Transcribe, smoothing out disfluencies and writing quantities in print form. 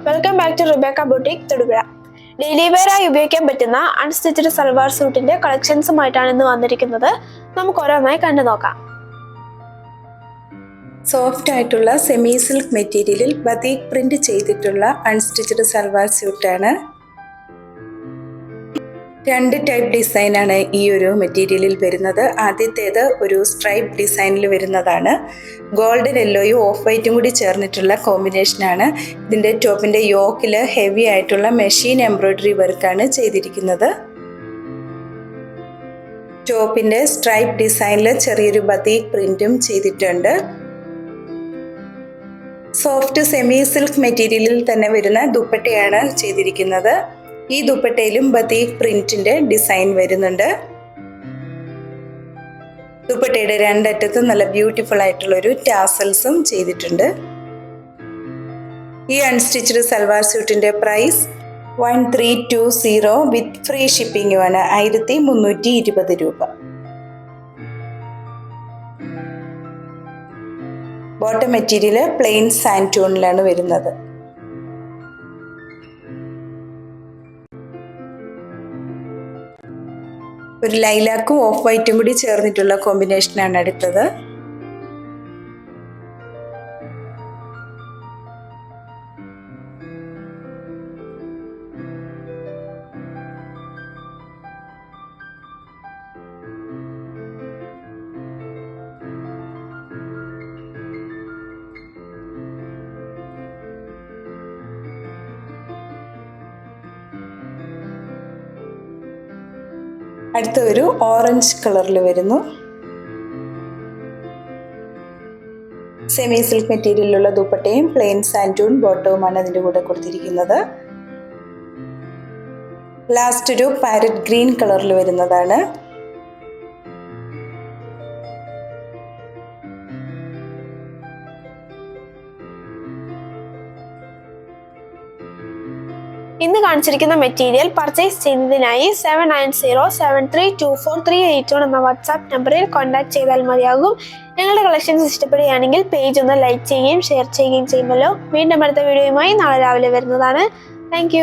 Welcome back to Rebecca boutique Thodupuzha. Daily wear ആയി ഉപയോഗിക്കാൻ പറ്റുന്ന അൺസ്റ്റിച്ചഡ് സൽവാർ സ്യൂട്ടിന്റെ കളക്ഷൻസുമായിട്ടാണ് ഇന്ന് വന്നിരിക്കുന്നത്. നമുക്ക് ഓരോന്നായി കണ്ടു നോക്കാം. സോഫ്റ്റ് ആയിട്ടുള്ള സെമി സിൽക്ക് മെറ്റീരിയലിൽ ബതീക് പ്രിന്റ് ചെയ്തിട്ടുള്ള അൺസ്റ്റിച്ചഡ് സൽവാർ സ്യൂട്ടാണ്. രണ്ട് ടൈപ്പ് ഡിസൈനാണ് ഈ ഒരു മെറ്റീരിയലിൽ വരുന്നത്. ആദ്യത്തേത് ഒരു സ്ട്രൈപ്പ് ഡിസൈനിൽ വരുന്നതാണ്. ഗോൾഡൻ യെല്ലോയും ഓഫ് വൈറ്റും കൂടി ചേർന്നിട്ടുള്ള കോമ്പിനേഷനാണ്. ഇതിൻ്റെ ടോപ്പിൻ്റെ യോക്കിൽ ഹെവി ആയിട്ടുള്ള മെഷീൻ എംബ്രോയിഡറി വർക്കാണ് ചെയ്തിരിക്കുന്നത്. ടോപ്പിൻ്റെ സ്ട്രൈപ്പ് ഡിസൈനിൽ ചെറിയൊരു ബതീക് പ്രിന്റും ചെയ്തിട്ടുണ്ട്. സോഫ്റ്റ് സെമി സിൽക്ക് മെറ്റീരിയലിൽ തന്നെ വരുന്ന ദുപ്പട്ടയാണ് ചെയ്തിരിക്കുന്നത്. ഈ ദുപ്പട്ടയിലും ബതീക് പ്രിന്റിന്റെ ഡിസൈൻ വരുന്നുണ്ട്. ദുപ്പട്ടയുടെ രണ്ടറ്റത്തും നല്ല ബ്യൂട്ടിഫുൾ ആയിട്ടുള്ള ഒരു ടാസൽസും ചെയ്തിട്ടുണ്ട്. ഈ അൺസ്റ്റിച്ചഡ് സൽവാർ സ്യൂട്ടിന്റെ പ്രൈസ് 1320 വിത്ത് ഫ്രീ ഷിപ്പിംഗുമാണ്. 1320 രൂപ. ബോട്ടം മെറ്റീരിയൽ പ്ലെയിൻ സാൻഡ് ടോണിലാണ് വരുന്നത്. ഒരു ലൈലാക്കും ഓഫ് വൈറ്റും കൂടി ചേർന്നിട്ടുള്ള കോമ്പിനേഷനാണ് അടുത്തത്. അടുത്ത ഒരു ഓറഞ്ച് കളറിൽ വരുന്നു. സെമി സിൽക്ക് മെറ്റീരിയലിലുള്ള ദുപ്പട്ടയും പ്ലെയിൻ സാൻഡൂൺ ബോട്ടവുമാണ് അതിൻ്റെ കൂടെ കൊടുത്തിരിക്കുന്നത്. ലാസ്റ്റ് ഒരു പാരറ്റ് ഗ്രീൻ കളറിൽ വരുന്നതാണ്. ഇന്ന് കാണിച്ചിരിക്കുന്ന മെറ്റീരിയൽ പർച്ചേസ് ചെയ്യുന്നതിനായി 7907324381 എന്ന വാട്സാപ്പ് നമ്പറിൽ കോൺടാക്ട് ചെയ്താൽ മതിയാകും. ഞങ്ങളുടെ കളക്ഷൻസ് ഇഷ്ടപ്പെടുകയാണെങ്കിൽ പേജ് ഒന്ന് ലൈക്ക് ചെയ്യുകയും ഷെയർ ചെയ്യുകയും ചെയ്യുമല്ലോ. വീണ്ടും അടുത്ത വീഡിയോയുമായി നാളെ രാവിലെ വരുന്നതാണ്. താങ്ക്